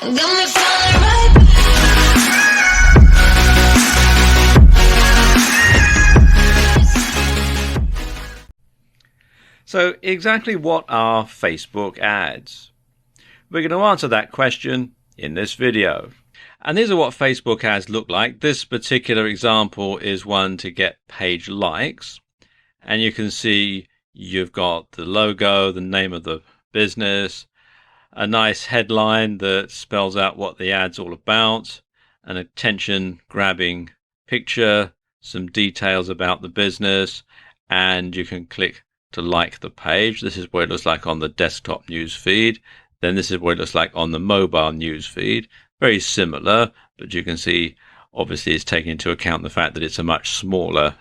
Got me falling right back. So exactly what are Facebook ads? We're going to answer that question in this video. And these are what Facebook ads look like. This particular example is one to get page likes. And you can see you've got the logo, the name of the business, a nice headline that spells out what the ad's all about, an attention-grabbing picture, some details about the business, and you can click to like the page. This is what it looks like on the desktop news feed. Then this is what it looks like on the mobile news feed. Very similar, but you can see obviously it's taking into account the fact that it's a much smaller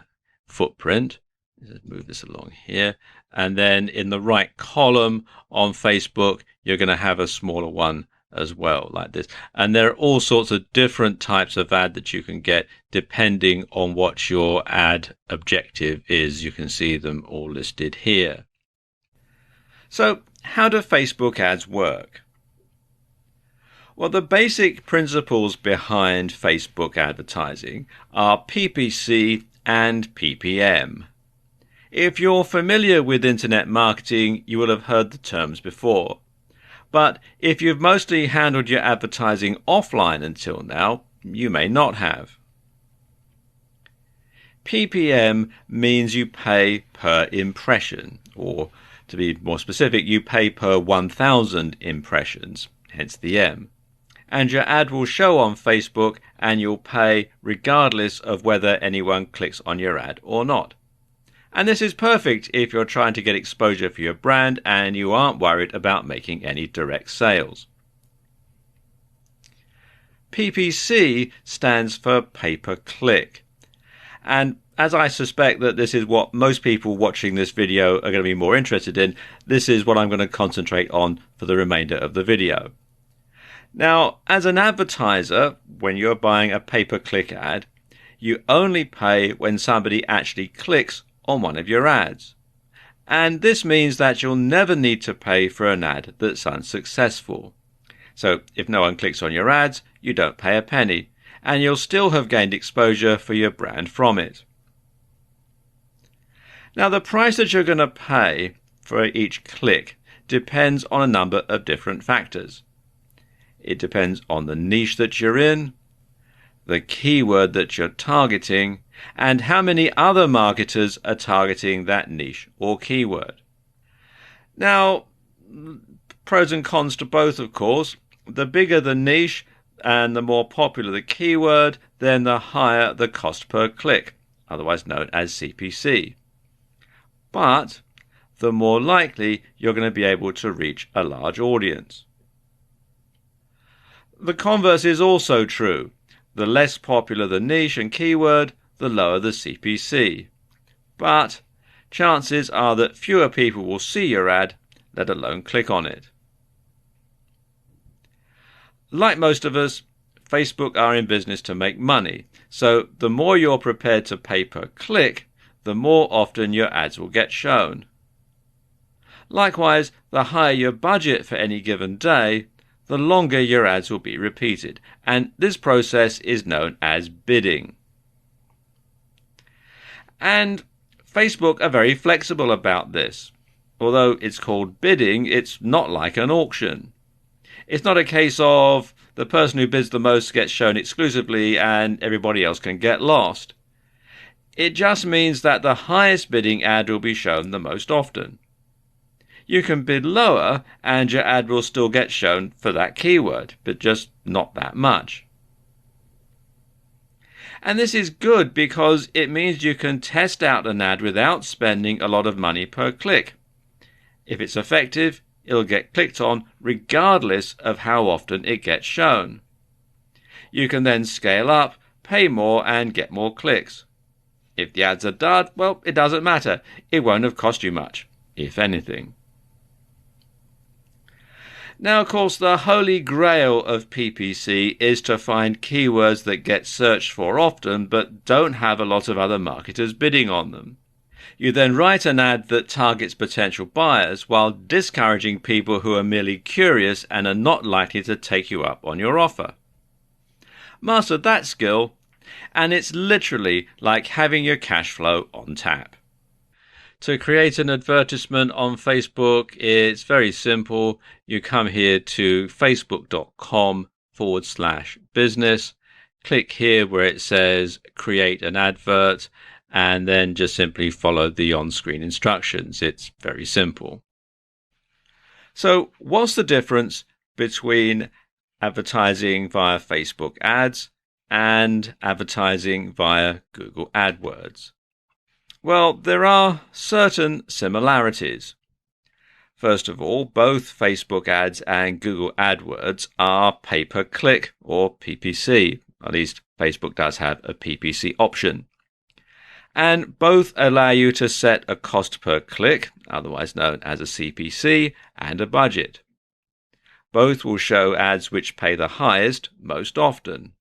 footprint. Let's move this along here. And then in the right column on Facebook, you're going to have a smaller one as well, like this. And there are all sorts of different types of ad that you can get depending on what your ad objective is. You can see them all listed here. So how do Facebook ads work? Well, the basic principles behind Facebook advertising are PPC and PPM. If you're familiar with internet marketing, you will have heard the terms before. But if you've mostly handled your advertising offline until now, you may not have. PPM means you pay per impression, or to be more specific, you pay per 1,000 impressions, hence the M. And your ad will show on Facebook and you'll pay regardless of whether anyone clicks on your ad or not. And this is perfect if you're trying to get exposure for your brand and you aren't worried about making any direct sales. PPC stands for pay-per-click. And as I suspect that this is what most people watching this video are going to be more interested in, this is what I'm going to concentrate on for the remainder of the video. Now, as an advertiser, when you're buying a pay-per-click ad, you only pay when somebody actually clicks on one of your ads. And this means that you'll never need to pay for an ad that's unsuccessful. So if no one clicks on your ads, you don't pay a penny, and you'll still have gained exposure for your brand from it. Now, the price that you're going to pay for each click depends on a number of different factors. It depends on the niche that you're in, the keyword that you're targeting, and how many other marketers are targeting that niche or keyword. Now, pros and cons to both, of course. The bigger the niche and the more popular the keyword, then the higher the cost per click, otherwise known as CPC. But the more likely you're going to be able to reach a large audience. The converse is also true. The less popular the niche and keyword, the lower the CPC. But chances are that fewer people will see your ad, let alone click on it. Like most of us, Facebook are in business to make money, so the more you're prepared to pay per click, the more often your ads will get shown. Likewise, the higher your budget for any given day, the longer your ads will be repeated, and this process is known as bidding. And Facebook are very flexible about this. Although it's called bidding, it's not like an auction. It's not a case of the person who bids the most gets shown exclusively and everybody else can get lost. It just means that the highest bidding ad will be shown the most often. You can bid lower and your ad will still get shown for that keyword, but just not that much. And this is good because it means you can test out an ad without spending a lot of money per click. If it's effective, it'll get clicked on regardless of how often it gets shown. You can then scale up, pay more and get more clicks. If the ads are dud, well, it doesn't matter. It won't have cost you much, if anything. Now, of course, the holy grail of PPC is to find keywords that get searched for often but don't have a lot of other marketers bidding on them. You then write an ad that targets potential buyers while discouraging people who are merely curious and are not likely to take you up on your offer. Master that skill, and it's literally like having your cash flow on tap. To create an advertisement on Facebook, it's very simple. You come here to facebook.com/business, click here where it says create an advert, and then just simply follow the on-screen instructions. It's very simple. So what's the difference between advertising via Facebook ads and advertising via Google AdWords? Well, there are certain similarities. First of all, both Facebook ads and Google AdWords are pay-per-click or PPC. At least Facebook does have a PPC option. And both allow you to set a cost per click, otherwise known as a CPC, and a budget. Both will show ads which pay the highest most often.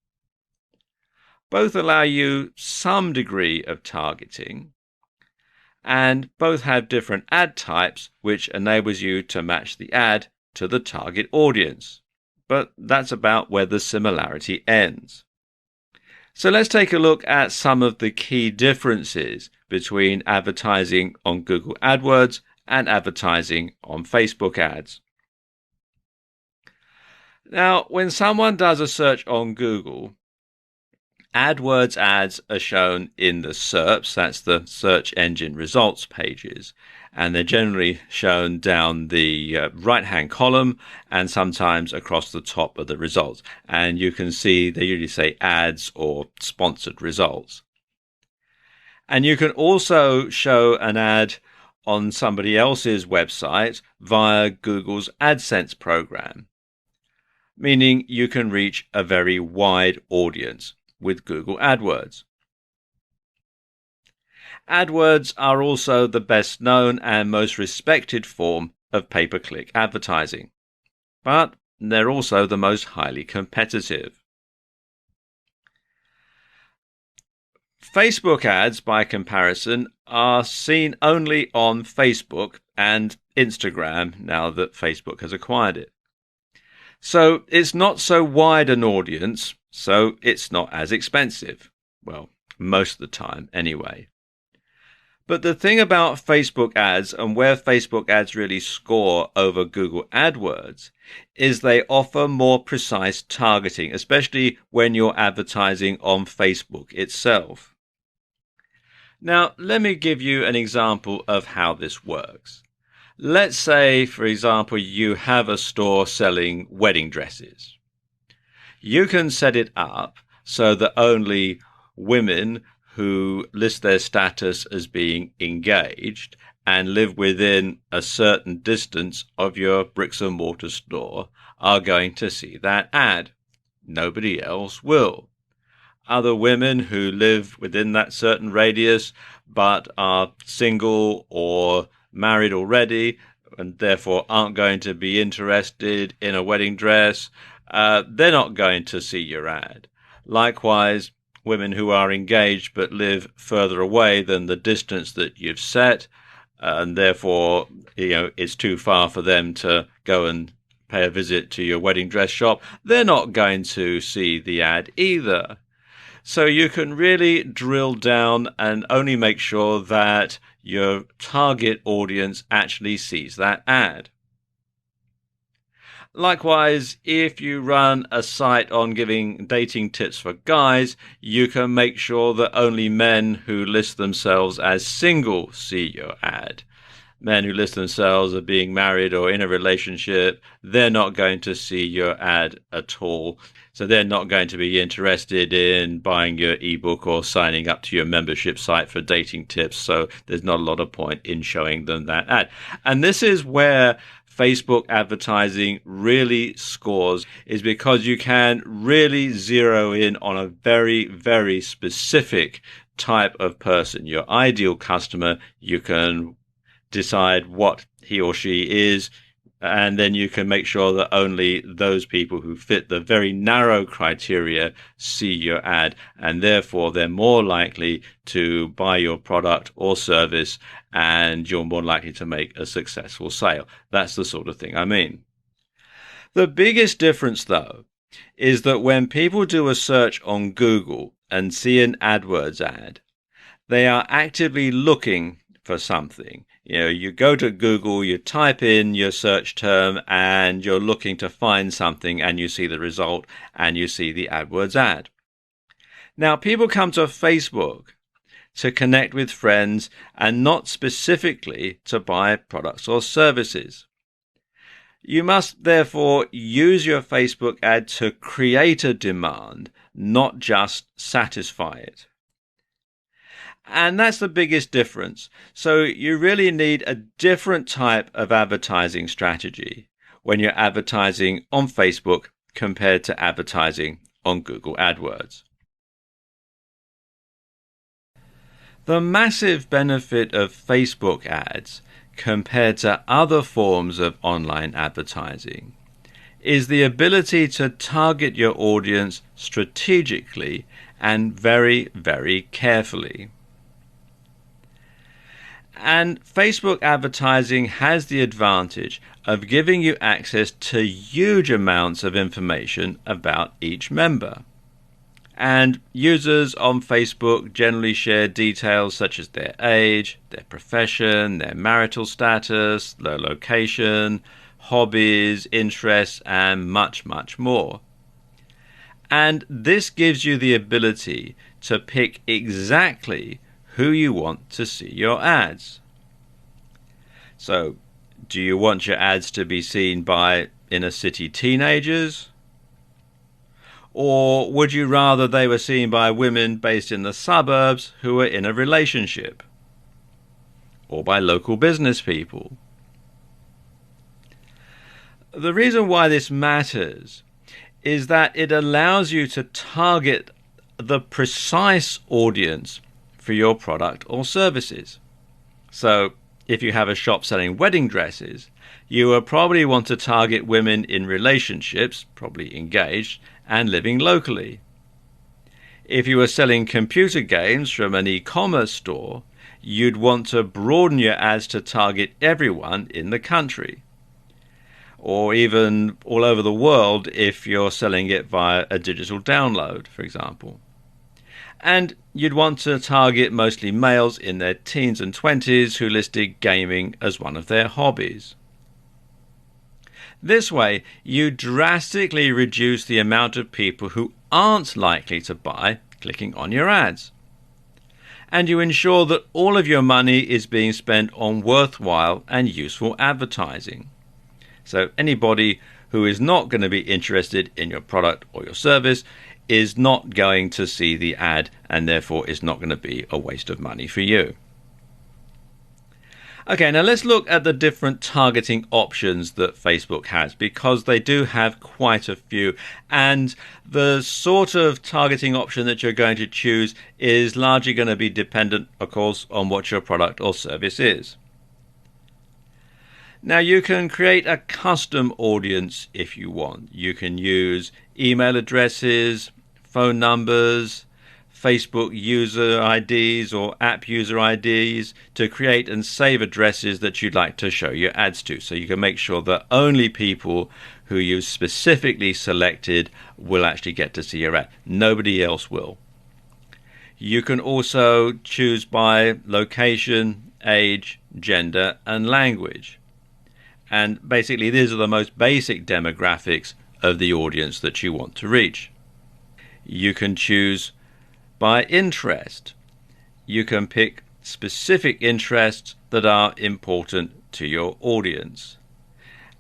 Both allow you some degree of targeting, and both have different ad types which enables you to match the ad to the target audience. But that's about where the similarity ends. So let's take a look at some of the key differences between advertising on Google AdWords and advertising on Facebook ads. Now, when someone does a search on Google, AdWords ads are shown in the SERPs, that's the search engine results pages, and they're generally shown down the right-hand column and sometimes across the top of the results. And you can see they usually say ads or sponsored results. And you can also show an ad on somebody else's website via Google's AdSense program, meaning you can reach a very wide audience with Google AdWords. AdWords are also the best known and most respected form of pay-per-click advertising, but they're also the most highly competitive. Facebook ads, by comparison, are seen only on Facebook and Instagram now that Facebook has acquired it. So it's not so wide an audience, so it's not as expensive. Well, most of the time anyway. But the thing about Facebook ads and where Facebook ads really score over Google AdWords is they offer more precise targeting, especially when you're advertising on Facebook itself. Now, let me give you an example of how this works. Let's say, for example, you have a store selling wedding dresses. You can set it up so that only women who list their status as being engaged and live within a certain distance of your bricks and mortar store are going to see that ad. Nobody else will. Other women who live within that certain radius but are single or married already and therefore aren't going to be interested in a wedding dress, they're not going to see your ad. Likewise, women who are engaged but live further away than the distance that you've set, and therefore it's too far for them to go and pay a visit to your wedding dress shop, they're not going to see the ad either. So you can really drill down and only make sure that your target audience actually sees that ad. Likewise, if you run a site on giving dating tips for guys, you can make sure that only men who list themselves as single see your ad. Men who list themselves as being married or in a relationship, they're not going to see your ad at all. So they're not going to be interested in buying your ebook or signing up to your membership site for dating tips. So there's not a lot of point in showing them that ad. And this is where Facebook advertising really scores, is because you can really zero in on a very, very specific type of person. Your ideal customer, you can decide what he or she is, And then you can make sure that only those people who fit the very narrow criteria see your ad, and therefore they're more likely to buy your product or service, and you're more likely to make a successful sale. That's the sort of thing I mean. The biggest difference, though, is that when people do a search on Google and see an AdWords ad, they are actively looking for something. You go to Google, you type in your search term, and you're looking to find something, and you see the result, and you see the AdWords ad. Now, people come to Facebook to connect with friends and not specifically to buy products or services. You must therefore use your Facebook ad to create a demand, not just satisfy it. And that's the biggest difference. So you really need a different type of advertising strategy when you're advertising on Facebook compared to advertising on Google AdWords. The massive benefit of Facebook ads compared to other forms of online advertising is the ability to target your audience strategically and very, very carefully. And Facebook advertising has the advantage of giving you access to huge amounts of information about each member. And users on Facebook generally share details such as their age, their profession, their marital status, their location, hobbies, interests, and much, much more. And this gives you the ability to pick exactly who you want to see your ads. So, do you want your ads to be seen by inner city teenagers? Or would you rather they were seen by women based in the suburbs who are in a relationship? Or by local business people? The reason why this matters is that it allows you to target the precise audience for your product or services. So, if you have a shop selling wedding dresses, you will probably want to target women in relationships, probably engaged, and living locally. If you were selling computer games from an e-commerce store, you'd want to broaden your ads to target everyone in the country, or even all over the world if you're selling it via a digital download, for example. And you'd want to target mostly males in their teens and 20s who listed gaming as one of their hobbies. This way, you drastically reduce the amount of people who aren't likely to buy clicking on your ads. And you ensure that all of your money is being spent on worthwhile and useful advertising. So anybody who is not going to be interested in your product or your service is not going to see the ad, and therefore is not going to be a waste of money for you. Okay, now let's look at the different targeting options that Facebook has, because they do have quite a few, and the sort of targeting option that you're going to choose is largely going to be dependent, of course, on what your product or service is. Now, you can create a custom audience if you want. You can use email addresses, phone numbers, Facebook user IDs or app user IDs to create and save addresses that you'd like to show your ads to. So you can make sure that only people who you specifically selected will actually get to see your ad. Nobody else will. You can also choose by location, age, gender, and language. And basically these are the most basic demographics of the audience that you want to reach. You can choose by interest. You can pick specific interests that are important to your audience.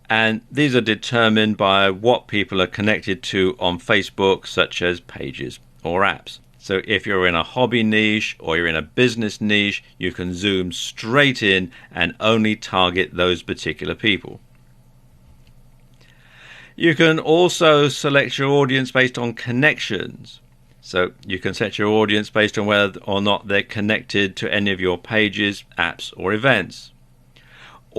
And these are determined by what people are connected to on Facebook, such as pages or apps. So if you're in a hobby niche or you're in a business niche, you can zoom straight in and only target those particular people. You can also select your audience based on connections. So you can set your audience based on whether or not they're connected to any of your pages, apps, or events.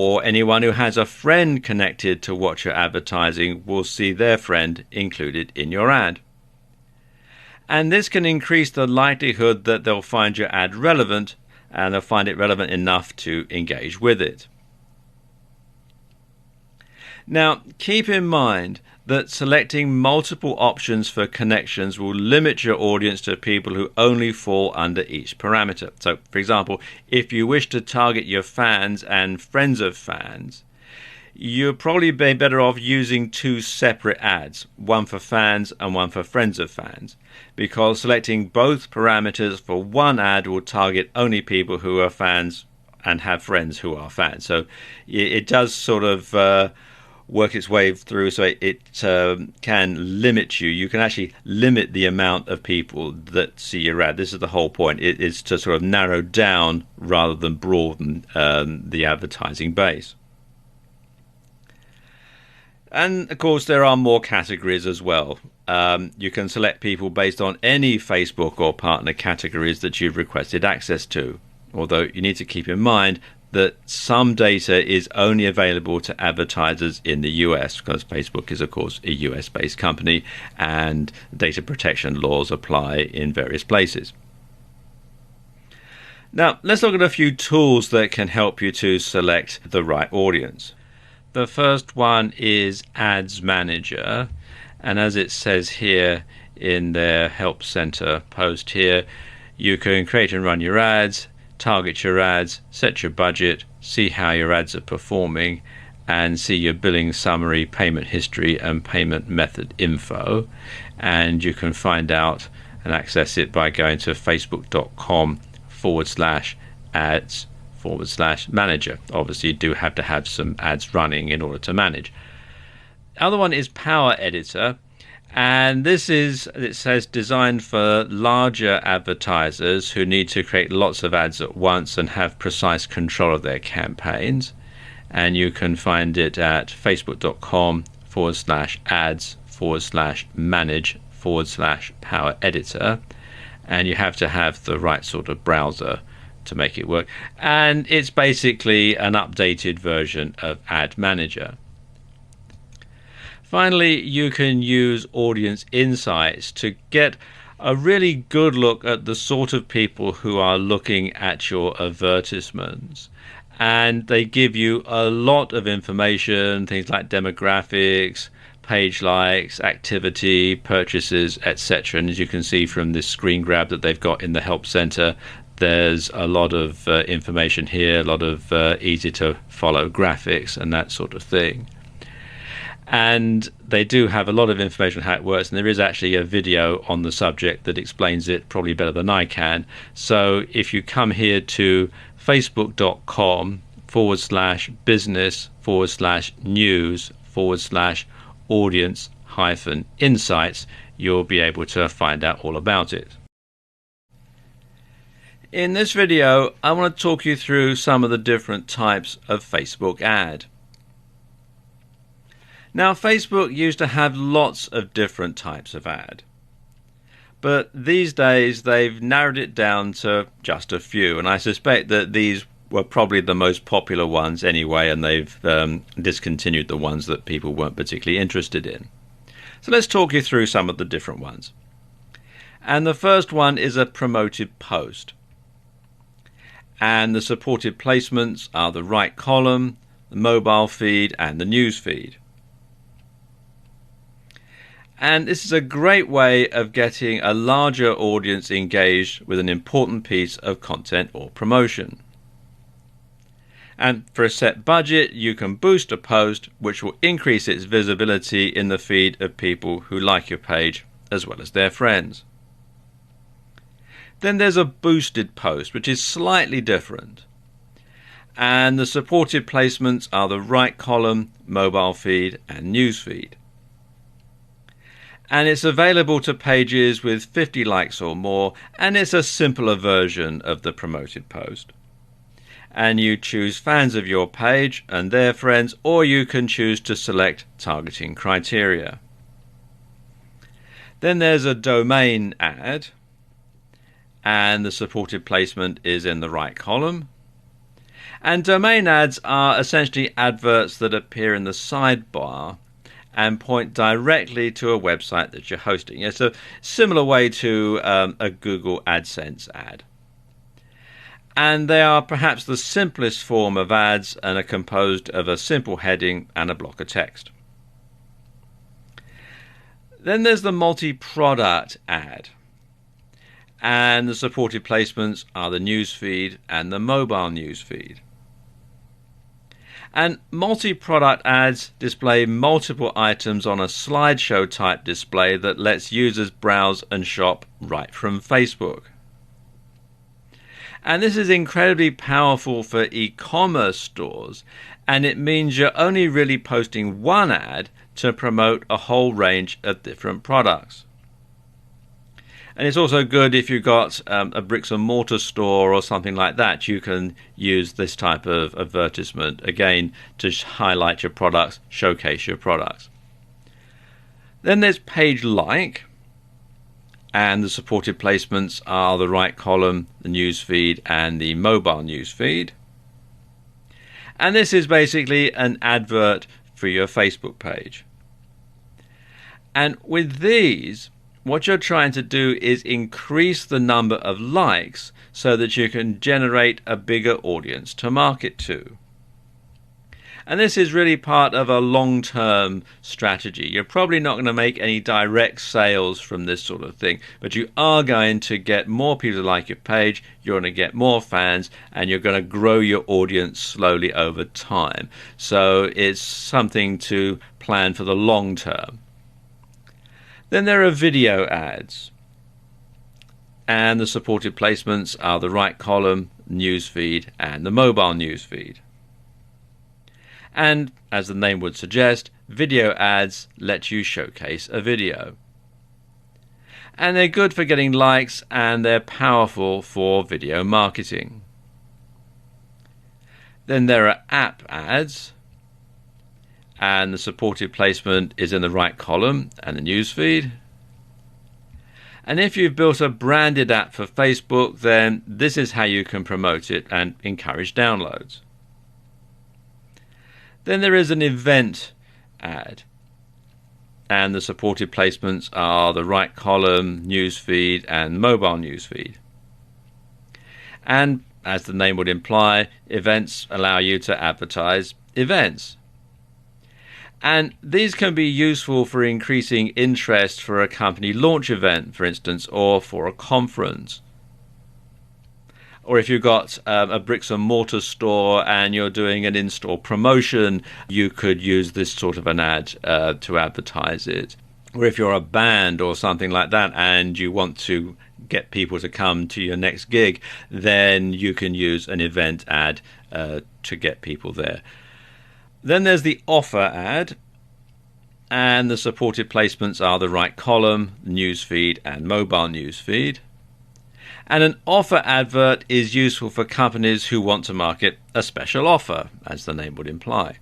or anyone who has a friend connected to what you're advertising will see their friend included in your ad. And this can increase the likelihood that they'll find your ad relevant, and they'll find it relevant enough to engage with it. Now, keep in mind that selecting multiple options for connections will limit your audience to people who only fall under each parameter. So, for example, if you wish to target your fans and friends of fans, you'll probably be better off using two separate ads, one for fans and one for friends of fans, because selecting both parameters for one ad will target only people who are fans and have friends who are fans. So it does sort of work its way through, so it can limit you. You can actually limit the amount of people that see your ad. This is the whole point. It is to sort of narrow down rather than broaden the advertising base. And of course there are more categories as well. You can select people based on any Facebook or partner categories that you've requested access to, although you need to keep in mind that some data is only available to advertisers in the US, because Facebook is of course a US based company and data protection laws apply in various places. Now let's look at a few tools that can help you to select the right audience. The first one is Ads Manager, and as it says here in their Help Center post here, you can create and run your ads, target your ads, set your budget, see how your ads are performing, and see your billing summary, payment history, and payment method info. And you can find out and access it by going to facebook.com/ads/manager. Obviously, you do have to have some ads running in order to manage. The other one is Power Editor, and this is, it says, designed for larger advertisers who need to create lots of ads at once and have precise control of their campaigns. And you can find it at facebook.com/ads/manage/Power Editor, and you have to have the right sort of browser to make it work. And it's basically an updated version of Ad Manager. Finally, you can use Audience Insights to get a really good look at the sort of people who are looking at your advertisements. And they give you a lot of information, things like demographics, page likes, activity, purchases, etc. And as you can see from this screen grab that they've got in the Help Center, there's a lot of information here, a lot of easy to follow graphics and that sort of thing. And they do have a lot of information on how it works, and there is actually a video on the subject that explains it probably better than I can. So if you come here to facebook.com/business/news/audience-insights, you'll be able to find out all about it. In this video, I want to talk you through some of the different types of Facebook ad. Now, Facebook used to have lots of different types of ad, but these days they've narrowed it down to just a few, and I suspect that these were probably the most popular ones anyway, and they've discontinued the ones that people weren't particularly interested in. So let's talk you through some of the different ones. And the first one is a promoted post. And the supported placements are the right column, the mobile feed, and the news feed. And this is a great way of getting a larger audience engaged with an important piece of content or promotion. And for a set budget, you can boost a post which will increase its visibility in the feed of people who like your page as well as their friends. Then there's a boosted post, which is slightly different. And the supported placements are the right column, mobile feed, and news feed. And it's available to pages with 50 likes or more, and it's a simpler version of the promoted post. And you choose fans of your page and their friends, or you can choose to select targeting criteria. Then there's a domain ad, and the supported placement is in the right column. And domain ads are essentially adverts that appear in the sidebar and point directly to a website that you're hosting. It's a similar way to a Google AdSense ad. And they are perhaps the simplest form of ads and are composed of a simple heading and a block of text. Then there's the multi-product ad. And the supported placements are the newsfeed and the mobile newsfeed. And multi-product ads display multiple items on a slideshow type display that lets users browse and shop right from Facebook. And this is incredibly powerful for e-commerce stores, and it means you're only really posting one ad to promote a whole range of different products. And it's also good if you've got a bricks and mortar store or something like that. You can use this type of advertisement, again, to highlight your products, showcase your products. Then there's page like, and the supported placements are the right column, the newsfeed, and the mobile newsfeed. And this is basically an advert for your Facebook page. And with these, what you're trying to do is increase the number of likes so that you can generate a bigger audience to market to. And this is really part of a long-term strategy. You're probably not going to make any direct sales from this sort of thing, but you are going to get more people to like your page, you're going to get more fans, and you're going to grow your audience slowly over time. So it's something to plan for the long term. Then there are video ads, and the supported placements are the right column, newsfeed, and the mobile newsfeed. And as the name would suggest, video ads let you showcase a video. And they're good for getting likes, and they're powerful for video marketing. Then there are app ads, and the supported placement is in the right column and the newsfeed. And if you've built a branded app for Facebook, then this is how you can promote it and encourage downloads. Then there is an event ad, and the supported placements are the right column, newsfeed, and mobile newsfeed. And as the name would imply, events allow you to advertise events. And these can be useful for increasing interest for a company launch event, for instance, or for a conference. Or if you've got a bricks and mortar store and you're doing an in-store promotion, you could use this sort of an ad to advertise it. Or if you're a band or something like that and you want to get people to come to your next gig, then you can use an event ad to get people there. Then there's the offer ad, and the supported placements are the right column, newsfeed, and mobile newsfeed. And an offer advert is useful for companies who want to market a special offer, as the name would imply.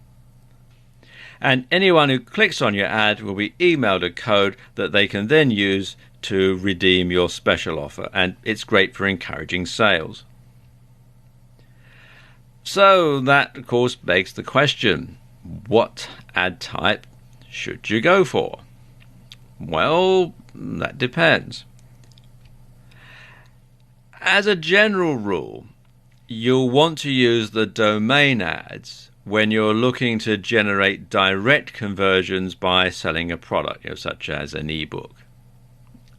And anyone who clicks on your ad will be emailed a code that they can then use to redeem your special offer, and it's great for encouraging sales. So that, of course, begs the question, what ad type should you go for? Well, that depends. As a general rule, you'll want to use the domain ads when you're looking to generate direct conversions by selling a product, such as an ebook.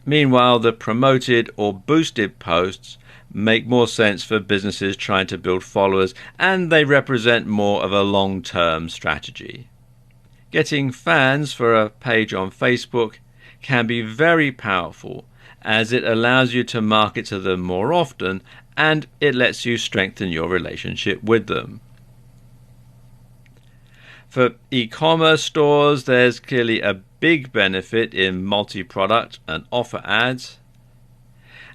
Meanwhile, the promoted or boosted posts make more sense for businesses trying to build followers, and they represent more of a long-term strategy. Getting fans for a page on Facebook can be very powerful, as it allows you to market to them more often, and it lets you strengthen your relationship with them. For e-commerce stores, there's clearly a big benefit in multi-product and offer ads.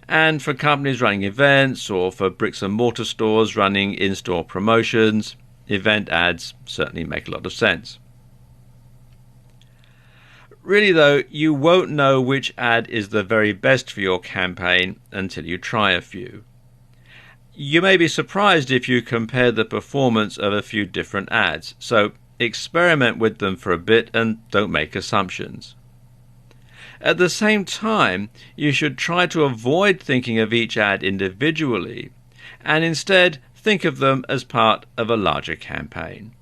And for companies running events, or for bricks and mortar stores running in-store promotions, event ads certainly make a lot of sense. Really though, you won't know which ad is the very best for your campaign until you try a few. You may be surprised if you compare the performance of a few different ads, so experiment with them for a bit and don't make assumptions. At the same time, you should try to avoid thinking of each ad individually and instead think of them as part of a larger campaign.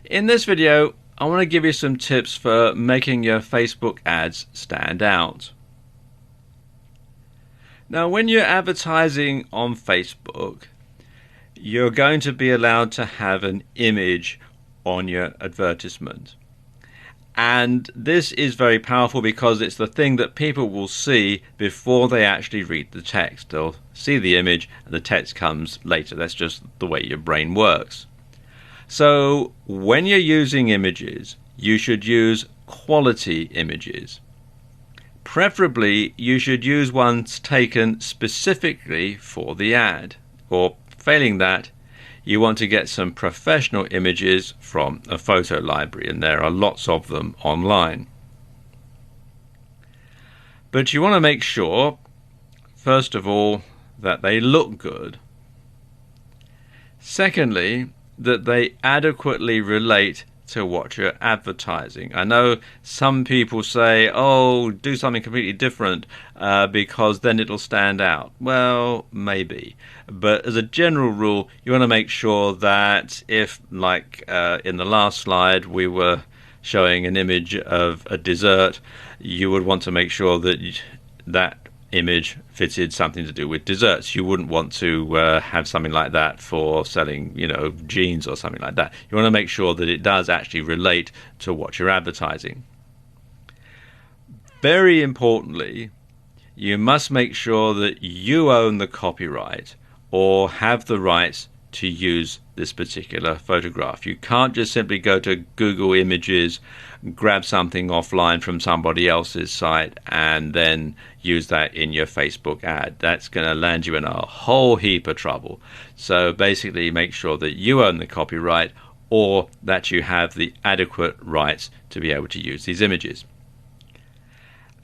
In this video, I want to give you some tips for making your Facebook ads stand out. Now, when you're advertising on Facebook, you're going to be allowed to have an image on your advertisement. And this is very powerful because it's the thing that people will see before they actually read the text. They'll see the image and the text comes later. That's just the way your brain works. So when you're using images, you should use quality images. Preferably, you should use ones taken specifically for the ad, or failing that, you want to get some professional images from a photo library, and there are lots of them online. But you want to make sure, first of all, that they look good. Secondly, that they adequately relate to what you're advertising. I know some people say, oh, do something completely different because then it'll stand out. Well, maybe. But as a general rule, you want to make sure that if, like in the last slide, we were showing an image of a dessert, you would want to make sure that that image fitted something to do with desserts. You wouldn't want to have something like that for selling, jeans or something like that. You want to make sure that it does actually relate to what you're advertising. Very importantly, you must make sure that you own the copyright or have the rights to use this particular photograph. You can't just simply go to Google Images, grab something offline from somebody else's site and then use that in your Facebook ad. That's going to land you in a whole heap of trouble. So basically make sure that you own the copyright or that you have the adequate rights to be able to use these images.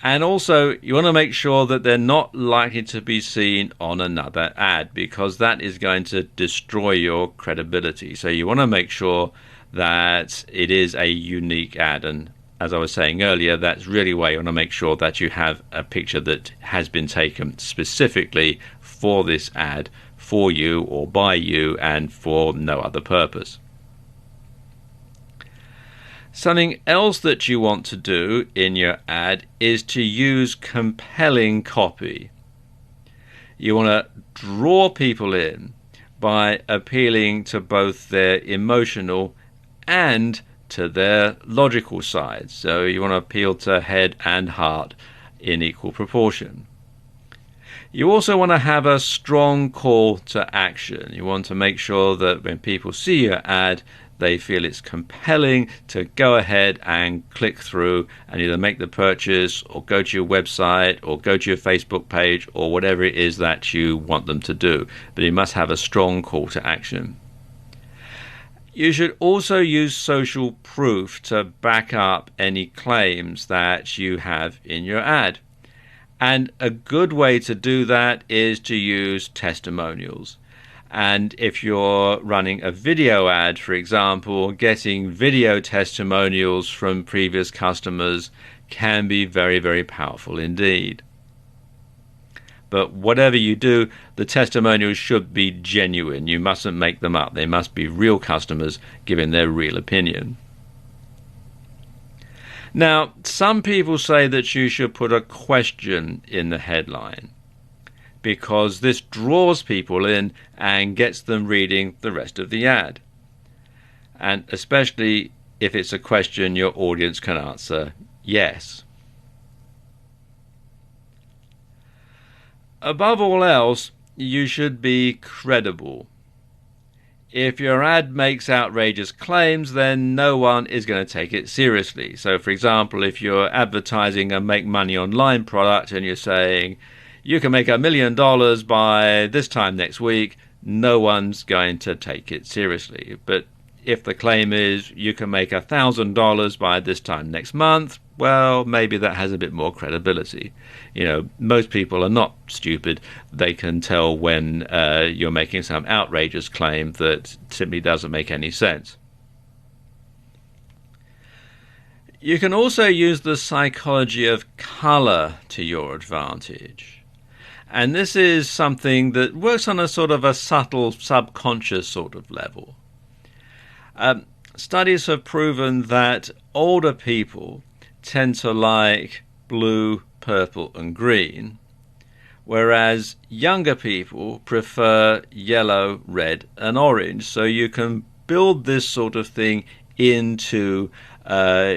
And also, you want to make sure that they're not likely to be seen on another ad, because that is going to destroy your credibility. So you want to make sure that it is a unique ad. And as I was saying earlier, that's really why you want to make sure that you have a picture that has been taken specifically for this ad, for you or by you, and for no other purpose. Something else that you want to do in your ad is to use compelling copy. You want to draw people in by appealing to both their emotional and to their logical side. So you want to appeal to head and heart in equal proportion. You also want to have a strong call to action. You want to make sure that when people see your ad, they feel it's compelling to go ahead and click through and either make the purchase or go to your website or go to your Facebook page or whatever it is that you want them to do. But you must have a strong call to action. You should also use social proof to back up any claims that you have in your ad. And a good way to do that is to use testimonials. And if you're running a video ad, for example, getting video testimonials from previous customers can be very, very powerful indeed. But whatever you do, the testimonials should be genuine. You mustn't make them up. They must be real customers giving their real opinion. Now, some people say that you should put a question in the headline, because this draws people in and gets them reading the rest of the ad. And especially if it's a question your audience can answer yes. Above all else, you should be credible. If your ad makes outrageous claims, then no one is going to take it seriously. So, for example, if you're advertising a make money online product and you're saying, you can make $1 million by this time next week, no one's going to take it seriously. But if the claim is you can make $1,000 by this time next month, well, maybe that has a bit more credibility. Most people are not stupid. They can tell when you're making some outrageous claim that simply doesn't make any sense. You can also use the psychology of color to your advantage. And this is something that works on a sort of a subtle, subconscious sort of level. Studies have proven that older people tend to like blue, purple, and green, whereas younger people prefer yellow, red, and orange. So you can build this sort of thing into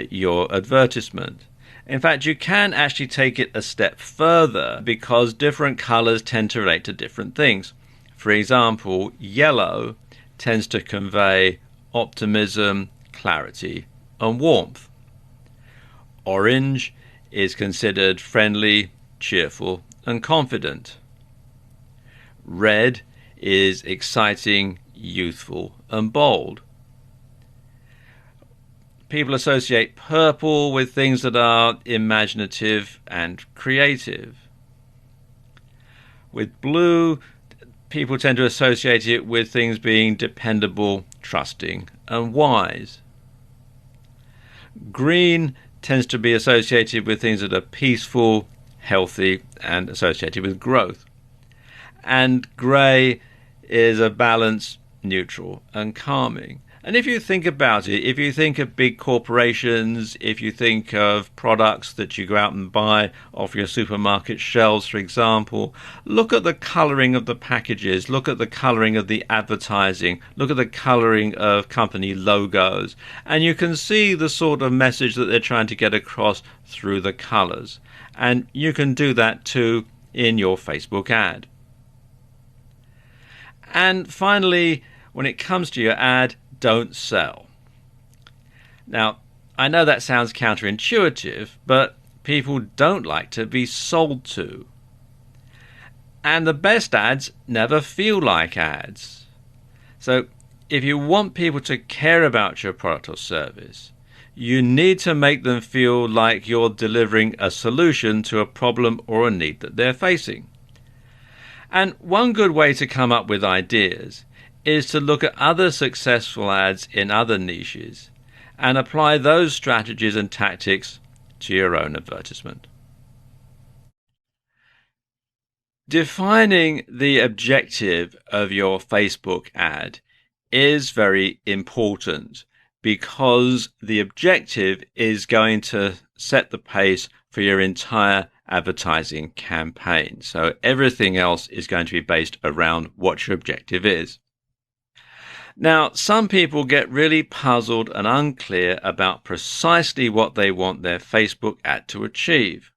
your advertisement. In fact, you can actually take it a step further because different colors tend to relate to different things. For example, yellow tends to convey optimism, clarity, and warmth. Orange is considered friendly, cheerful, and confident. Red is exciting, youthful, and bold. People associate purple with things that are imaginative and creative. With blue, people tend to associate it with things being dependable, trusting, and wise. Green tends to be associated with things that are peaceful, healthy, and associated with growth. And grey is a balance, neutral, and calming. And if you think about it, if you think of big corporations, if you think of products that you go out and buy off your supermarket shelves, for example, look at the colouring of the packages, look at the colouring of the advertising, look at the colouring of company logos, and you can see the sort of message that they're trying to get across through the colours. And you can do that too in your Facebook ad. And finally, when it comes to your ad, don't sell. Now, I know that sounds counterintuitive, but people don't like to be sold to. And the best ads never feel like ads. So if you want people to care about your product or service, you need to make them feel like you're delivering a solution to a problem or a need that they're facing. And one good way to come up with ideas is to look at other successful ads in other niches and apply those strategies and tactics to your own advertisement. Defining the objective of your Facebook ad is very important because the objective is going to set the pace for your entire advertising campaign. So everything else is going to be based around what your objective is. Now, some people get really puzzled and unclear about precisely what they want their Facebook ad to achieve.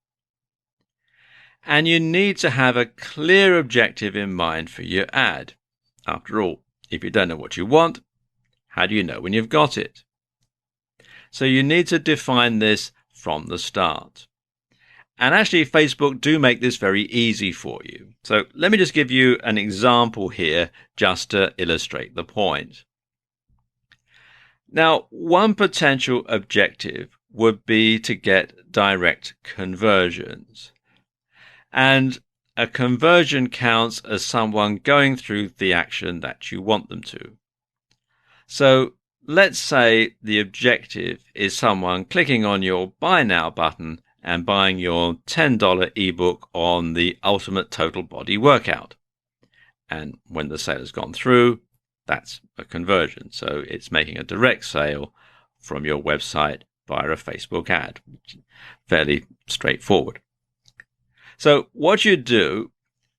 And you need to have a clear objective in mind for your ad. After all, if you don't know what you want, how do you know when you've got it? So you need to define this from the start. And actually, Facebook do make this very easy for you. So let me just give you an example here just to illustrate the point. Now, one potential objective would be to get direct conversions. And a conversion counts as someone going through the action that you want them to. So let's say the objective is someone clicking on your Buy Now button and buying your $10 ebook on the ultimate total body workout. And when the sale has gone through, that's a conversion. So it's making a direct sale from your website via a Facebook ad. Fairly straightforward. So what you do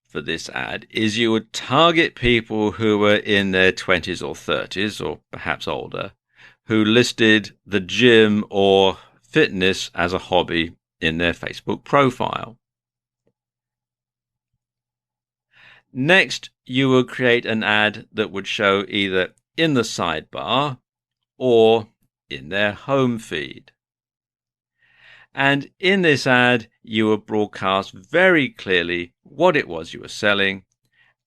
for this ad is you would target people who were in their 20s or 30s, or perhaps older, who listed the gym or fitness as a hobby in their Facebook profile. Next, you will create an ad that would show either in the sidebar or in their home feed. And in this ad, you will broadcast very clearly what it was you were selling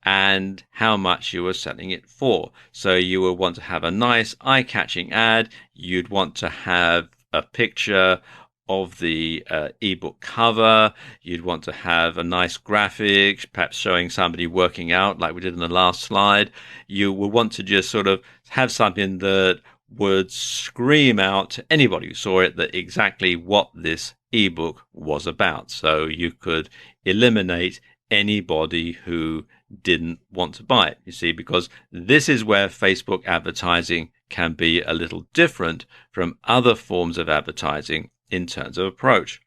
and how much you were selling it for. So you would want to have a nice eye-catching ad. You'd want to have a picture of the ebook cover. You'd want to have a nice graphic, perhaps showing somebody working out like we did in the last slide. You would want to just sort of have something that would scream out to anybody who saw it that exactly what this ebook was about. So you could eliminate anybody who didn't want to buy it, you see, because this is where Facebook advertising can be a little different from other forms of advertising in terms of approach.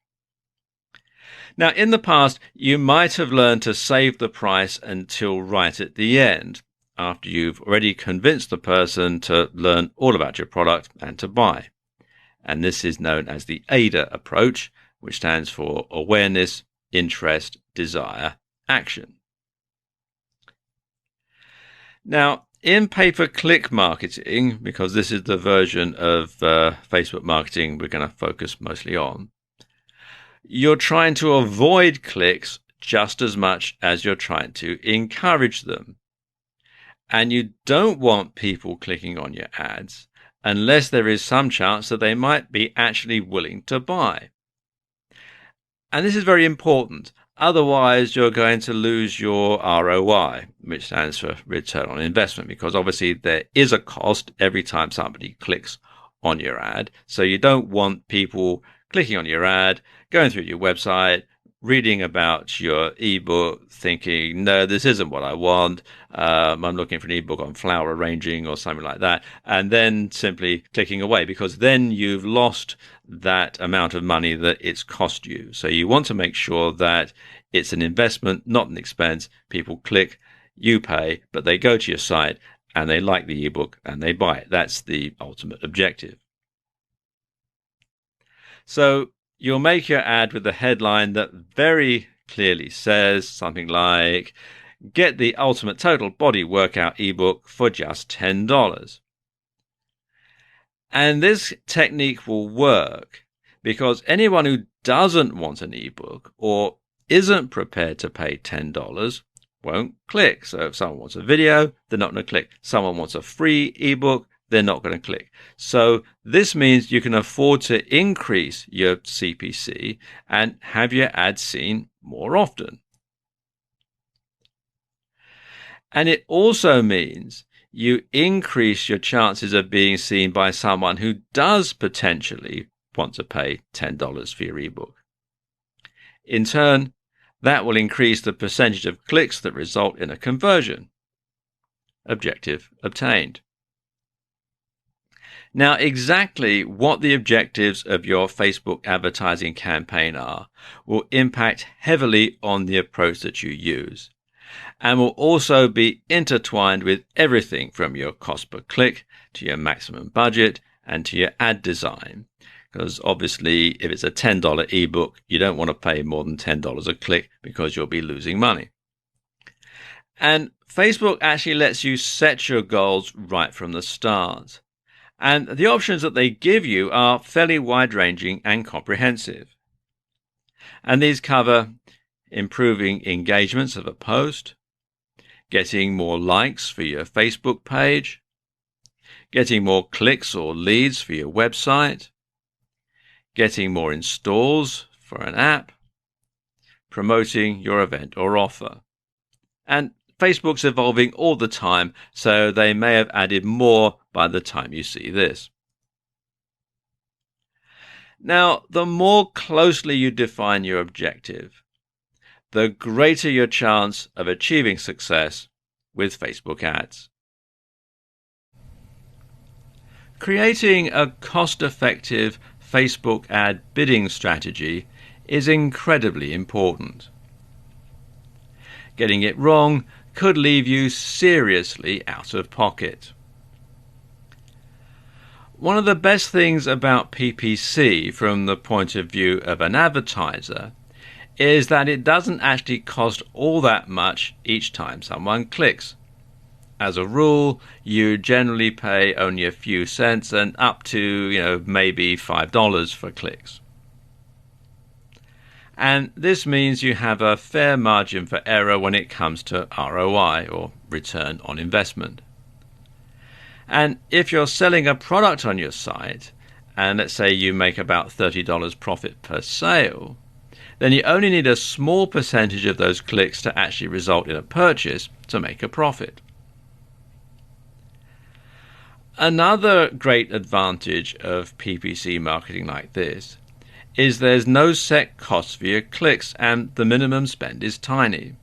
Now, in the past, you might have learned to save the price until right at the end, after you've already convinced the person to learn all about your product and to buy. And this is known as the AIDA approach, which stands for awareness, interest, desire, action. Now, in pay-per-click marketing, because this is the version of Facebook marketing we're going to focus mostly on, you're trying to avoid clicks just as much as you're trying to encourage them. And you don't want people clicking on your ads unless there is some chance that they might be actually willing to buy. And this is very important. Otherwise, you're going to lose your ROI, which stands for return on investment, because obviously there is a cost every time somebody clicks on your ad. So you don't want people clicking on your ad, going through your website, reading about your ebook, thinking, no, this isn't what I want. I'm looking for an ebook on flower arranging or something like that, and then simply clicking away, because then you've lost that amount of money that it's cost you. So you want to make sure that it's an investment, not an expense. People click, you pay, but they go to your site and they like the ebook and they buy it. That's the ultimate objective. So you'll make your ad with a headline that very clearly says something like, get the ultimate total body workout ebook for just $10. And this technique will work because anyone who doesn't want an ebook or isn't prepared to pay $10 won't click. So if someone wants a video, they're not going to click. Someone wants a free ebook, they're not going to click. So this means you can afford to increase your CPC and have your ads seen more often. And it also means you increase your chances of being seen by someone who does potentially want to pay $10 for your ebook. In turn, that will increase the percentage of clicks that result in a conversion. Objective obtained. Now, exactly what the objectives of your Facebook advertising campaign are will impact heavily on the approach that you use, and will also be intertwined with everything from your cost per click to your maximum budget and to your ad design. Because obviously, if it's a $10 ebook, you don't want to pay more than $10 a click because you'll be losing money. And Facebook actually lets you set your goals right from the start. And the options that they give you are fairly wide-ranging and comprehensive. And these cover improving engagements of a post, getting more likes for your Facebook page, getting more clicks or leads for your website, getting more installs for an app, promoting your event or offer. And Facebook's evolving all the time, so they may have added more by the time you see this. Now, the more closely you define your objective, the greater your chance of achieving success with Facebook ads. Creating a cost-effective Facebook ad bidding strategy is incredibly important. Getting it wrong could leave you seriously out of pocket. One of the best things about PPC from the point of view of an advertiser is that it doesn't actually cost all that much each time someone clicks. As a rule, you generally pay only a few cents and up to, maybe $5 for clicks. And this means you have a fair margin for error when it comes to ROI, or return on investment. And if you're selling a product on your site, and let's say you make about $30 profit per sale, then you only need a small percentage of those clicks to actually result in a purchase to make a profit. Another great advantage of PPC marketing like this is there's no set cost for your clicks, and the minimum spend is tiny.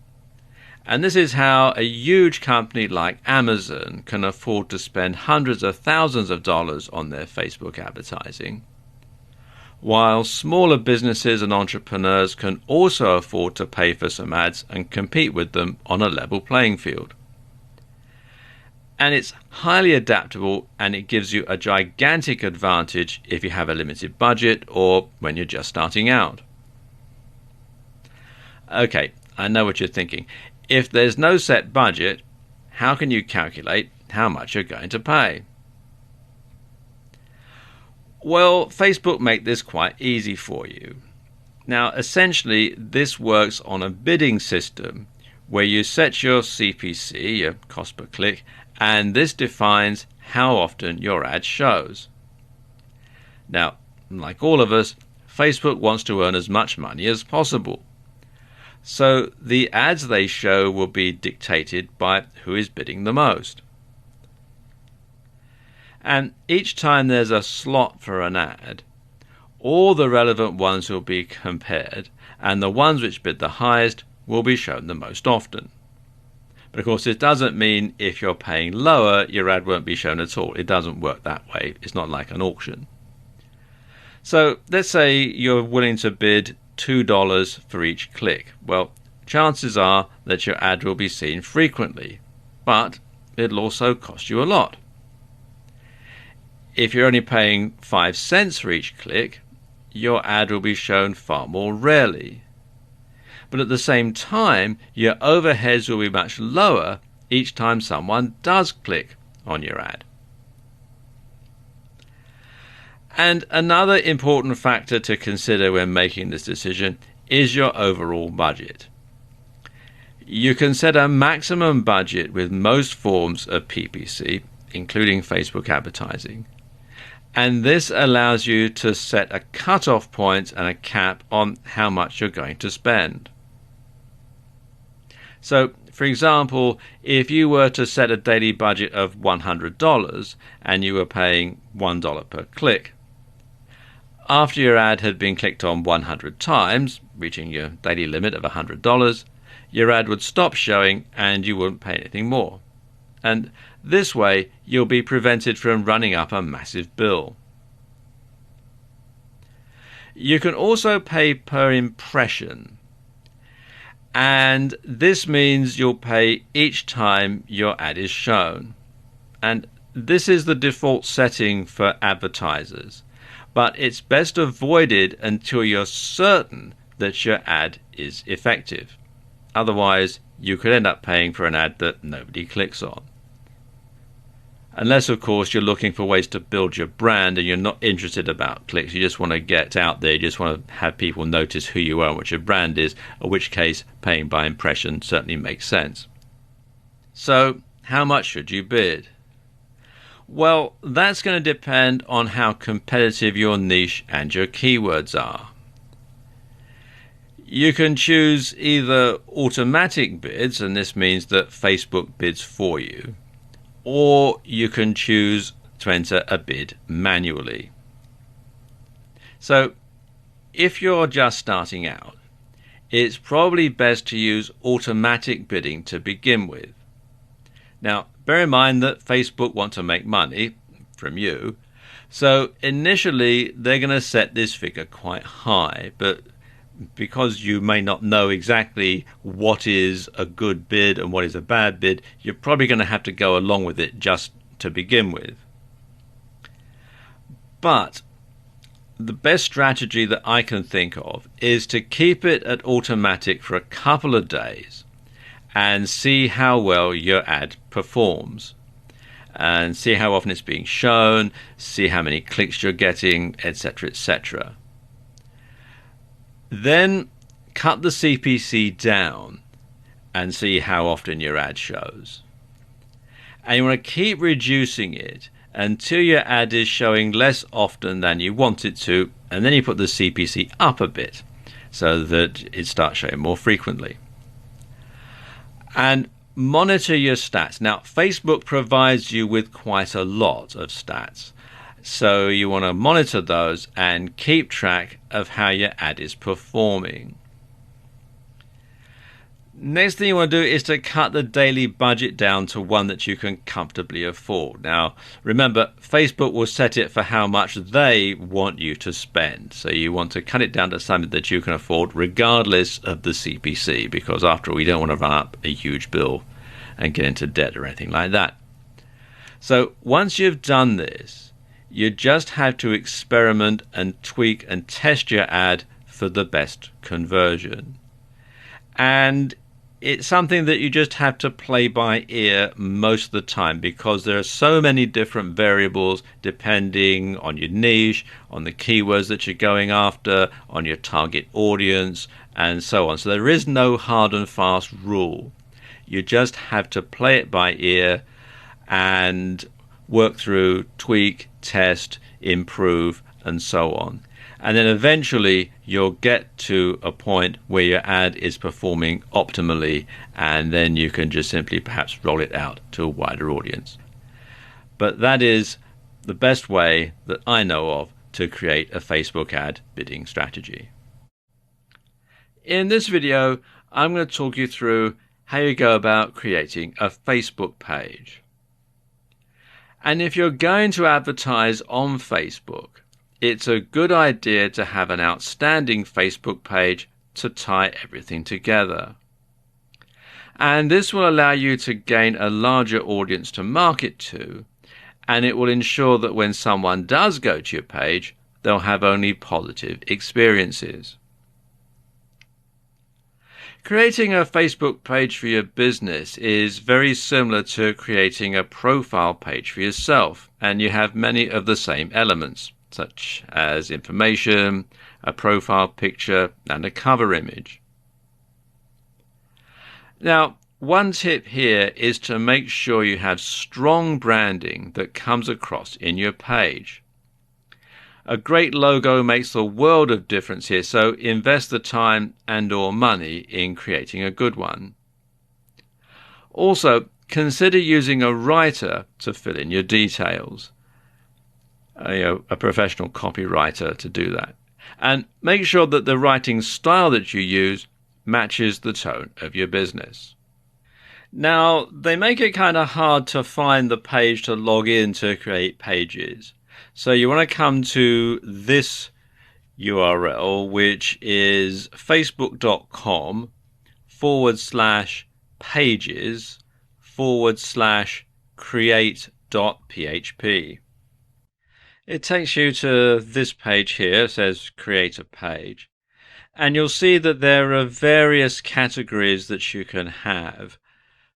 And this is how a huge company like Amazon can afford to spend hundreds of thousands of dollars on their Facebook advertising, while smaller businesses and entrepreneurs can also afford to pay for some ads and compete with them on a level playing field. And it's highly adaptable, and it gives you a gigantic advantage if you have a limited budget or when you're just starting out. Okay, I know what you're thinking. If there's no set budget, how can you calculate how much you're going to pay? Well, Facebook make this quite easy for you. Now, essentially, this works on a bidding system where you set your CPC, your cost per click, and this defines how often your ad shows. Now, like all of us, Facebook wants to earn as much money as possible. So the ads they show will be dictated by who is bidding the most. And each time there's a slot for an ad, all the relevant ones will be compared, and the ones which bid the highest will be shown the most often. But of course, it doesn't mean if you're paying lower, your ad won't be shown at all. It doesn't work that way. It's not like an auction. So let's say you're willing to bid $2 for each click. Well, chances are that your ad will be seen frequently, but it'll also cost you a lot. If you're only paying 5 cents for each click, your ad will be shown far more rarely. But at the same time, your overheads will be much lower each time someone does click on your ad. And another important factor to consider when making this decision is your overall budget. You can set a maximum budget with most forms of PPC, including Facebook advertising. And this allows you to set a cutoff point and a cap on how much you're going to spend. So, for example, if you were to set a daily budget of $100 and you were paying $1 per click, after your ad had been clicked on 100 times, reaching your daily limit of $100, your ad would stop showing and you wouldn't pay anything more. And this way, you'll be prevented from running up a massive bill. You can also pay per impression. And this means you'll pay each time your ad is shown. And this is the default setting for advertisers. But it's best avoided until you're certain that your ad is effective. Otherwise, you could end up paying for an ad that nobody clicks on. Unless, of course, you're looking for ways to build your brand and you're not interested about clicks. You just want to get out there. You just want to have people notice who you are and what your brand is, in which case paying by impression certainly makes sense. So, how much should you bid? Well, that's going to depend on how competitive your niche and your keywords are. You can choose either automatic bids, and this means that Facebook bids for you, or you can choose to enter a bid manually. So, if you're just starting out, it's probably best to use automatic bidding to begin with. Now, bear in mind that Facebook want to make money from you, so initially they're going to set this figure quite high, but because you may not know exactly what is a good bid and what is a bad bid, you're probably going to have to go along with it just to begin with. But the best strategy that I can think of is to keep it at automatic for a couple of days and see how well your ad performs, and see how often it's being shown, see how many clicks you're getting, etc., etc. Then cut the CPC down and see how often your ad shows. And you want to keep reducing it until your ad is showing less often than you want it to, and then you put the CPC up a bit so that it starts showing more frequently. And monitor your stats. Now, Facebook provides you with quite a lot of stats, so you want to monitor those and keep track of how your ad is performing. Next thing you want to do is to cut the daily budget down to one that you can comfortably afford. Now, remember, Facebook will set it for how much they want you to spend. So you want to cut it down to something that you can afford regardless of the CPC, because after all, you don't want to run up a huge bill and get into debt or anything like that. So once you've done this, you just have to experiment and tweak and test your ad for the best conversion. And it's something that you just have to play by ear most of the time, because there are so many different variables depending on your niche, on the keywords that you're going after, on your target audience, and so on. So there is no hard and fast rule. You just have to play it by ear and work through, tweak, test, improve, and so on. And then eventually you'll get to a point where your ad is performing optimally, and then you can just simply perhaps roll it out to a wider audience. But that is the best way that I know of to create a Facebook ad bidding strategy. In this video, I'm going to talk you through how you go about creating a Facebook page. And if you're going to advertise on Facebook, it's a good idea to have an outstanding Facebook page to tie everything together. And this will allow you to gain a larger audience to market to, and it will ensure that when someone does go to your page, they'll have only positive experiences. Creating a Facebook page for your business is very similar to creating a profile page for yourself, and you have many of the same elements, such as information, a profile picture, and a cover image. Now, one tip here is to make sure you have strong branding that comes across in your page. A great logo makes a world of difference here, so invest the time and/or money in creating a good one. Also, consider using a writer to fill in your details. A professional copywriter to do that. And make sure that the writing style that you use matches the tone of your business. Now, they make it kind of hard to find the page to log in to create pages. So you want to come to this URL, which is facebook.com/pages/create.php. It takes you to this page here. It says create a page, and you'll see that there are various categories that you can have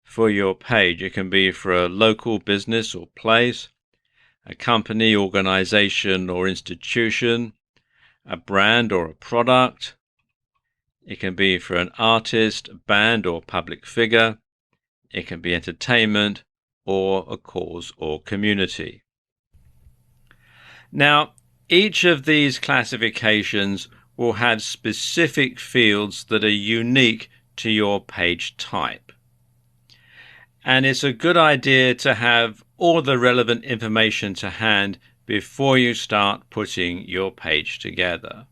for your page. It can be for a local business or place, a company, organization or institution, a brand or a product. It can be for an artist, band or public figure. It can be entertainment or a cause or community. Now, each of these classifications will have specific fields that are unique to your page type. And it's a good idea to have all the relevant information to hand before you start putting your page together.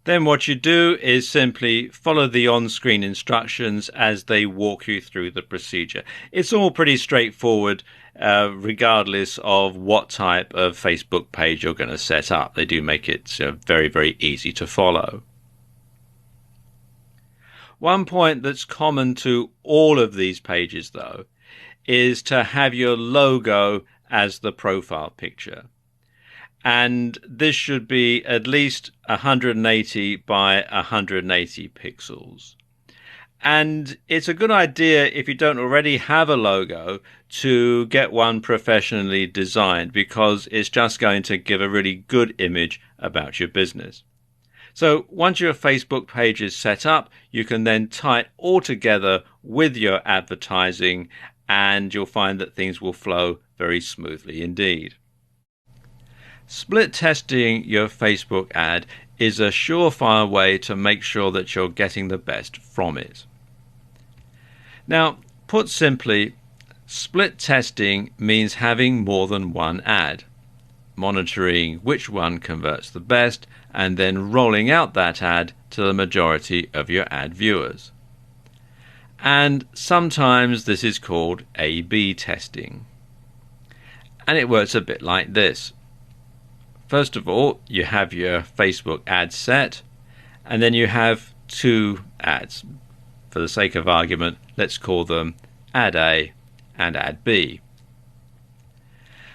Then what you do is simply follow the on-screen instructions as they walk you through the procedure. It's all pretty straightforward, regardless of what type of Facebook page you're going to set up. They do make it very, very easy to follow. One point that's common to all of these pages, though, is to have your logo as the profile picture. And this should be at least 180 by 180 pixels. And it's a good idea, if you don't already have a logo, to get one professionally designed, because it's just going to give a really good image about your business. So once your Facebook page is set up, you can then tie it all together with your advertising, and you'll find that things will flow very smoothly indeed. Split testing your Facebook ad is a surefire way to make sure that you're getting the best from it. Now, put simply, split testing means having more than one ad, monitoring which one converts the best, and then rolling out that ad to the majority of your ad viewers. And sometimes this is called A/B testing. And it works a bit like this. First of all, you have your Facebook ad set, and then you have two ads. For the sake of argument, let's call them Ad A and Ad B.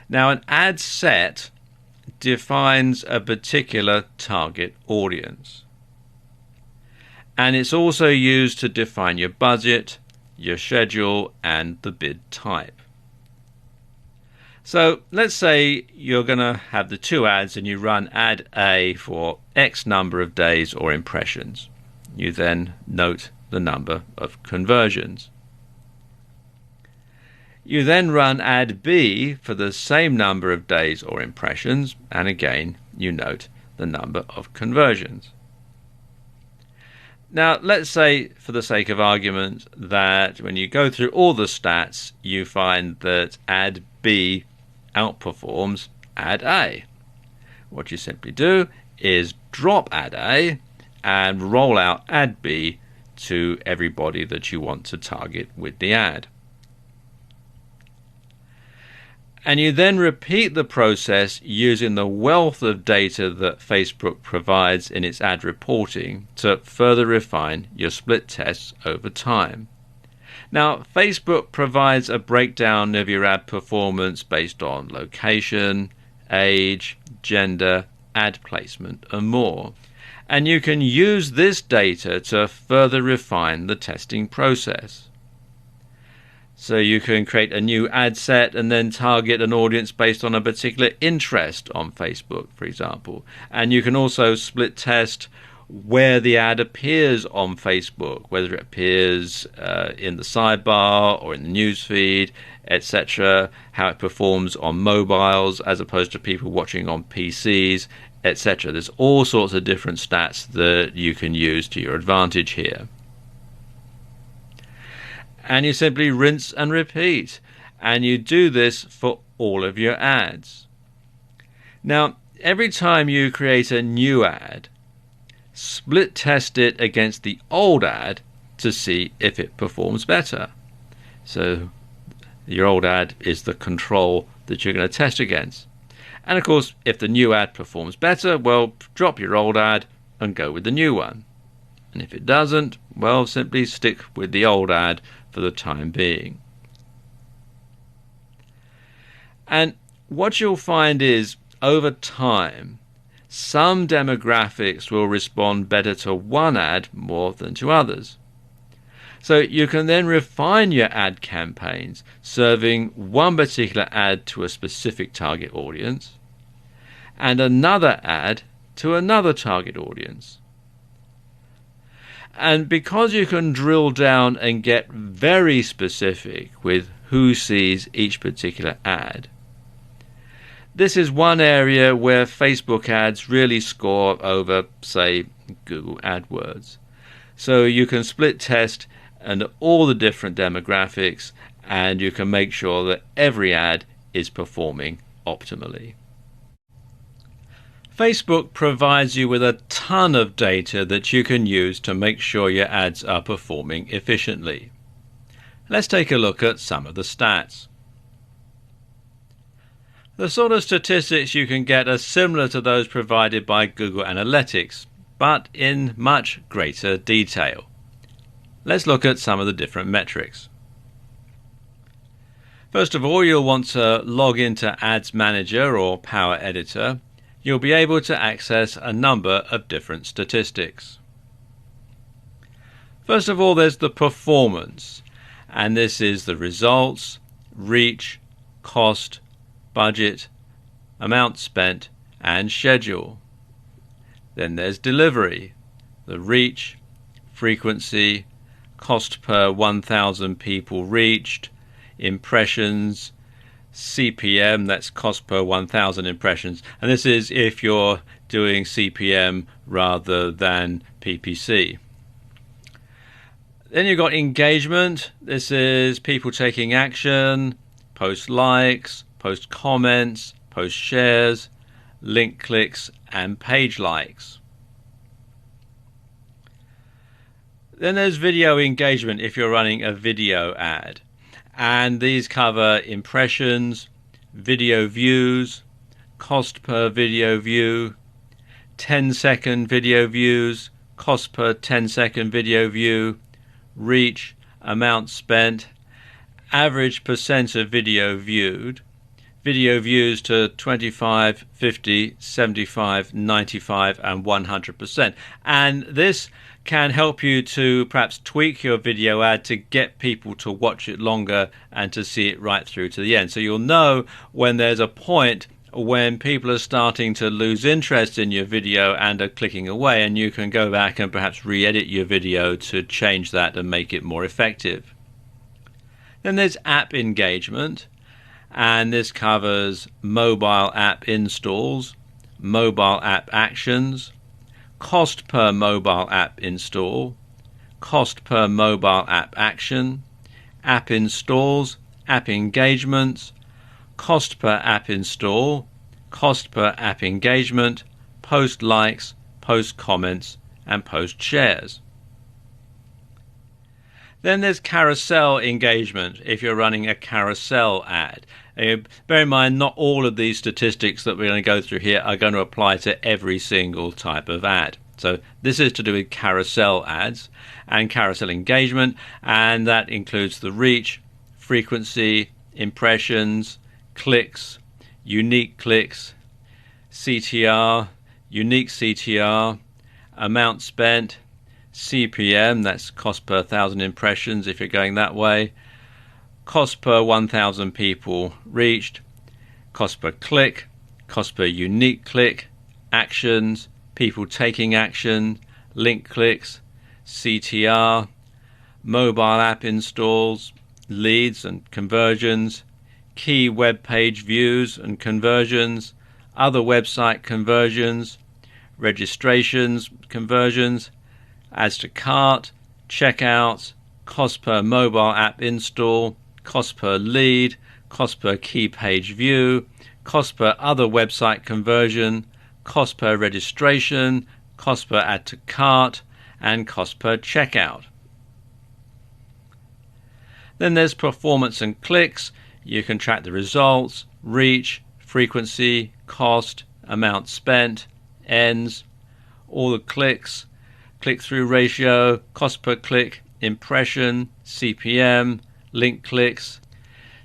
Now, an ad set defines a particular target audience. And it's also used to define your budget, your schedule, and the bid type. So let's say you're going to have the two ads and you run Ad A for X number of days or impressions. You then note the number of conversions. You then run Ad B for the same number of days or impressions, and again you note the number of conversions. Now let's say, for the sake of argument, that when you go through all the stats you find that Ad B outperforms Ad A. What you simply do is drop Ad A and roll out Ad B to everybody that you want to target with the ad. And you then repeat the process using the wealth of data that Facebook provides in its ad reporting to further refine your split tests over time. Now, Facebook provides a breakdown of your ad performance based on location, age, gender, ad placement, and more. And you can use this data to further refine the testing process. So you can create a new ad set and then target an audience based on a particular interest on Facebook, for example. And you can also split test where the ad appears on Facebook, whether it appears in the sidebar or in the newsfeed, etc., how it performs on mobiles as opposed to people watching on PCs, etc. There's all sorts of different stats that you can use to your advantage here. And you simply rinse and repeat, and you do this for all of your ads. Now, every time you create a new ad, split test it against the old ad to see if it performs better. So your old ad is the control that you're going to test against. And of course, if the new ad performs better, well, drop your old ad and go with the new one. And if it doesn't, well, simply stick with the old ad for the time being. And what you'll find is, over time, some demographics will respond better to one ad more than to others. So you can then refine your ad campaigns, serving one particular ad to a specific target audience and another ad to another target audience. And because you can drill down and get very specific with who sees each particular ad, this is one area where Facebook ads really score over, say, Google AdWords. So you can split test and all the different demographics, and you can make sure that every ad is performing optimally. Facebook provides you with a ton of data that you can use to make sure your ads are performing efficiently. Let's take a look at some of the stats. The sort of statistics you can get are similar to those provided by Google Analytics, but in much greater detail. Let's look at some of the different metrics. First of all, you'll want to log into Ads Manager or Power Editor. You'll be able to access a number of different statistics. First of all, there's the performance, and this is the results, reach, cost, budget, amount spent, and schedule. Then there's delivery, the reach, frequency, cost per 1,000 people reached, impressions, CPM, that's cost per 1,000 impressions. And this is if you're doing CPM rather than PPC. Then you've got engagement. This is people taking action, post likes, post comments, post shares, link clicks, and page likes. Then there's video engagement if you're running a video ad. And these cover impressions, video views, cost per video view, 10-second video views, cost per 10-second video view, reach, amount spent, average percent of video viewed, video views to 25, 50, 75, 95 and 100%. And this can help you to perhaps tweak your video ad to get people to watch it longer and to see it right through to the end. So you'll know when there's a point when people are starting to lose interest in your video and are clicking away, and you can go back and perhaps re-edit your video to change that and make it more effective. Then there's app engagement, and this covers mobile app installs, mobile app actions, cost per mobile app install, cost per mobile app action, app installs, app engagements, cost per app install, cost per app engagement, post likes, post comments, and post shares. Then there's carousel engagement if you're running a carousel ad. Bear in mind, not all of these statistics that we're going to go through here are going to apply to every single type of ad. So this is to do with carousel ads and carousel engagement, and that includes the reach, frequency, impressions, clicks, unique clicks, CTR, unique CTR, amount spent, CPM, that's cost per 1,000 impressions if you're going that way, cost per 1,000 people reached, cost per click, cost per unique click, actions, people taking action, link clicks, CTR, mobile app installs, leads and conversions, key web page views and conversions, other website conversions, registrations, conversions, adds to cart, checkouts, cost per mobile app install, cost per lead, cost per key page view, cost per other website conversion, cost per registration, cost per add to cart, and cost per checkout. Then there's performance and clicks. You can track the results, reach, frequency, cost, amount spent, ends, all the clicks, click-through ratio, cost per click, impression, CPM, link clicks,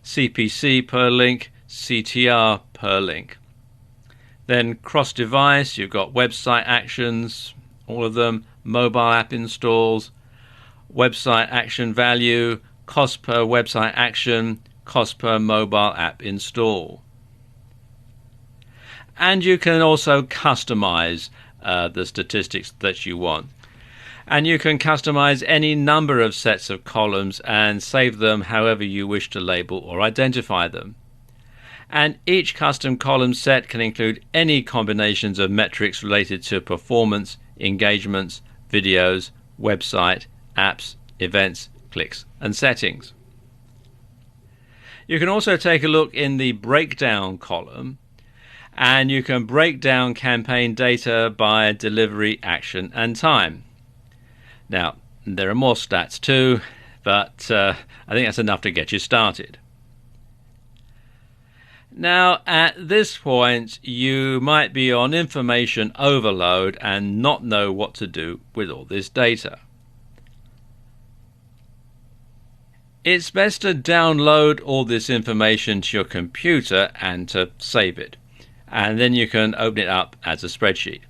CPC per link, CTR per link. Then cross-device, you've got website actions, all of them, mobile app installs, website action value, cost per website action, cost per mobile app install. And you can also customize the statistics that you want. And you can customize any number of sets of columns and save them however you wish to label or identify them. And each custom column set can include any combinations of metrics related to performance, engagements, videos, website, apps, events, clicks, and settings. You can also take a look in the breakdown column, and you can break down campaign data by delivery, action, and time. Now, there are more stats too, but I think that's enough to get you started. Now, at this point, you might be on information overload and not know what to do with all this data. It's best to download all this information to your computer and to save it. And then you can open it up as a spreadsheet.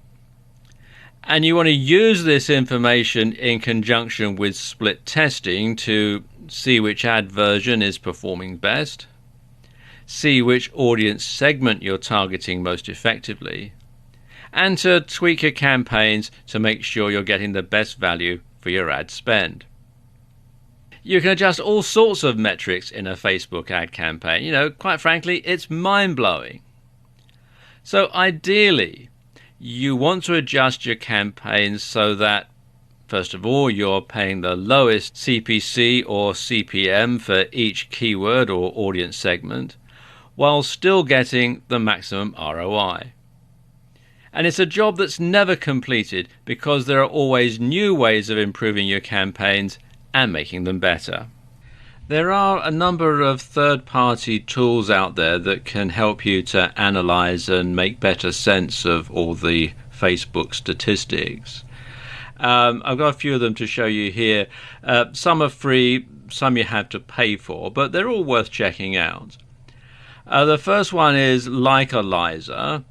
And you want to use this information in conjunction with split testing to see which ad version is performing best, see which audience segment you're targeting most effectively, and to tweak your campaigns to make sure you're getting the best value for your ad spend. You can adjust all sorts of metrics in a Facebook ad campaign. You know, quite frankly, it's mind-blowing. So ideally, you want to adjust your campaigns so that, first of all, you're paying the lowest CPC or CPM for each keyword or audience segment, while still getting the maximum ROI. And it's a job that's never completed because there are always new ways of improving your campaigns and making them better. There are a number of third-party tools out there that can help you to analyze and make better sense of all the Facebook statistics. I've got a few of them to show you here. Some are free, some you have to pay for, but they're all worth checking out. The first one is Likealyzer,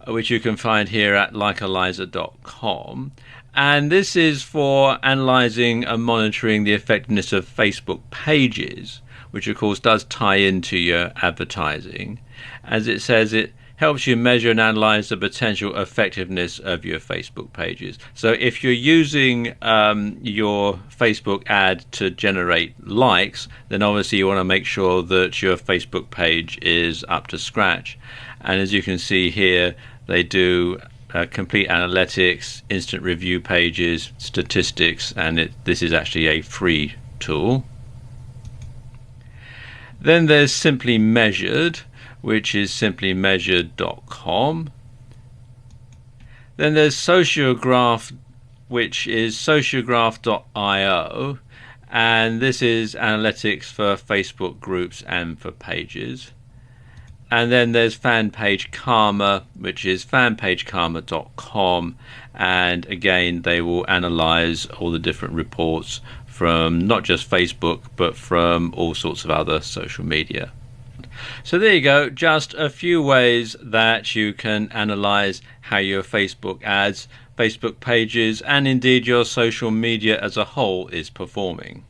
which you can find here at likealyzer.com. And this is for analyzing and monitoring the effectiveness of Facebook pages, which of course does tie into your advertising. As it says, it helps you measure and analyze the potential effectiveness of your Facebook pages. So if you're using your Facebook ad to generate likes, then obviously you want to make sure that your Facebook page is up to scratch. And as you can see here, they do complete analytics, instant review pages, statistics, and this is actually a free tool. Then there's Simply Measured, which is simplymeasured.com. Then there's Sociograph, which is sociograph.io, and this is analytics for Facebook groups and for pages. And then there's Fanpage Karma, which is fanpagekarma.com, and again they will analyze all the different reports from not just Facebook but from all sorts of other social media. So there you go, just a few ways that you can analyze how your Facebook ads, Facebook pages, and indeed your social media as a whole is performing.